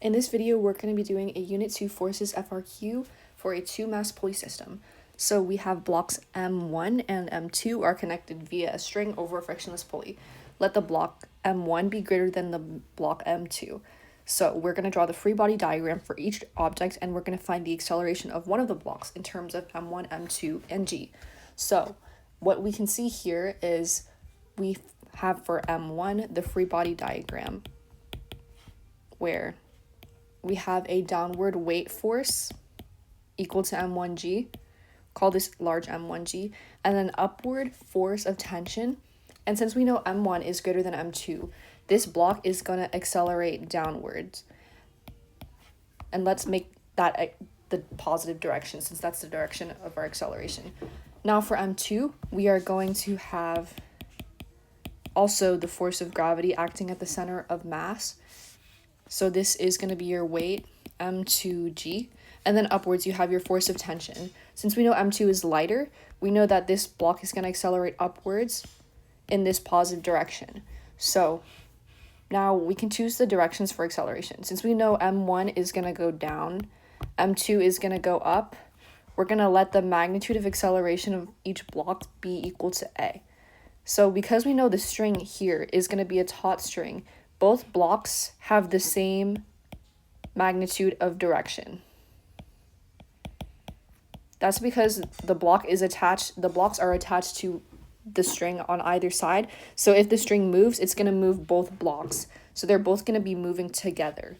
In this video, we're going to be doing a Unit 2 Forces FRQ for a 2-mass pulley system. So we have blocks M1 and M2 are connected via a string over a frictionless pulley. Let the block M1 be greater than the block M2. So we're going to draw the free body diagram for each object, and we're going to find the acceleration of one of the blocks in terms of M1, M2, and G. So what we can see here is we have for M1 the free body diagram, where we have a downward weight force equal to M1G, call this large M1G, and an upward force of tension. And since we know M1 is greater than M2, this block is going to accelerate downwards. And let's make that the positive direction, since that's the direction of our acceleration. Now for M2, we are going to have also the force of gravity acting at the center of mass. So this is going to be your weight, M2G, and then upwards you have your force of tension. Since we know M2 is lighter, we know that this block is going to accelerate upwards in this positive direction. So now we can choose the directions for acceleration. Since we know M1 is going to go down, M2 is going to go up, we're going to let the magnitude of acceleration of each block be equal to A. So because we know the string here is going to be a taut string, both blocks have the same magnitude of direction. That's because the blocks are attached to the string on either side. So if the string moves, it's going to move both blocks. So they're both going to be moving together.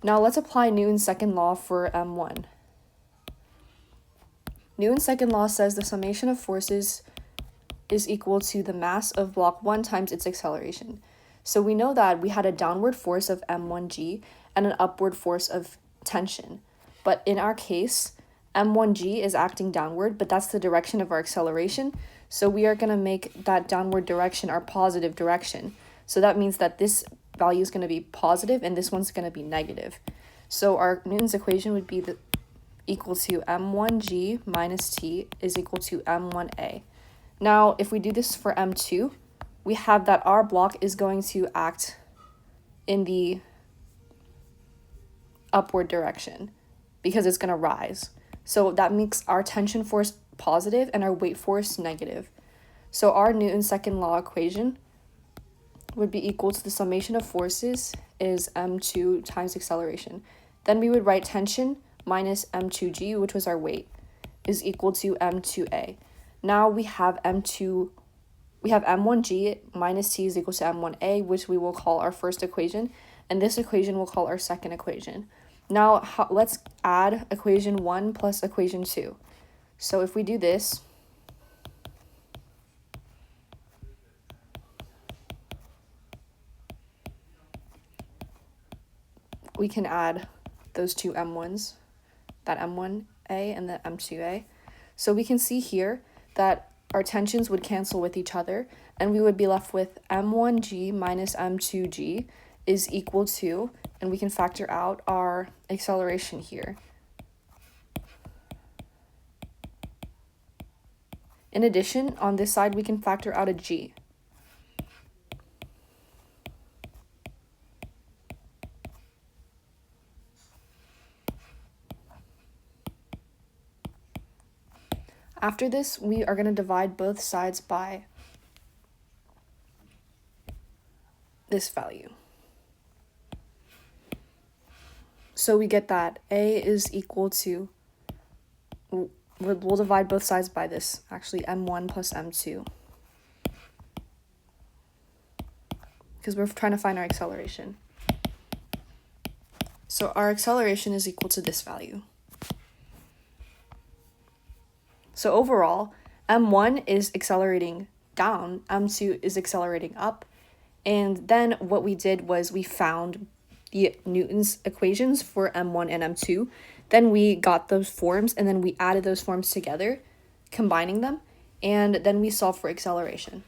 Now let's apply Newton's second law for M1. Newton's second law says the summation of forces is equal to the mass of block 1 times its acceleration. So we know that we had a downward force of M1G and an upward force of tension. But in our case, M1G is acting downward, but that's the direction of our acceleration. So we are going to make that downward direction our positive direction. So that means that this value is going to be positive and this one's going to be negative. So our Newton's equation would be equal to M1G minus T is equal to M1A. Now, if we do this for M2, we have that our block is going to act in the upward direction because it's going to rise. So that makes our tension force positive and our weight force negative. So our Newton's second law equation would be equal to the summation of forces is M2 times acceleration. Then we would write tension minus M2G, which was our weight, is equal to M2A. Now we have M1G minus T is equal to M1A, which we will call our first equation, and this equation we'll call our second equation. Now let's add equation 1 plus equation 2. So if we do this, we can add those two M1s, that M1A and the M2A. So we can see here that our tensions would cancel with each other, and we would be left with M1G minus M2G is equal to, and we can factor out our acceleration here. In addition, on this side, we can factor out a G. After this, we are going to divide both sides by this value. So we get that A is equal to, we'll divide both sides by this, actually M1 plus M2. Because we're trying to find our acceleration. So our acceleration is equal to this value. So overall, M1 is accelerating down, M2 is accelerating up, and then what we did was we found the Newton's equations for M1 and M2, then we got those forms, and then we added those forms together, combining them, and then we solved for acceleration.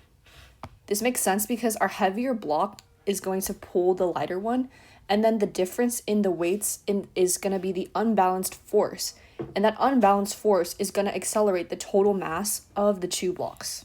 This makes sense because our heavier block is going to pull the lighter one, and then the difference in the weights is going to be the unbalanced force. And that unbalanced force is going to accelerate the total mass of the two blocks.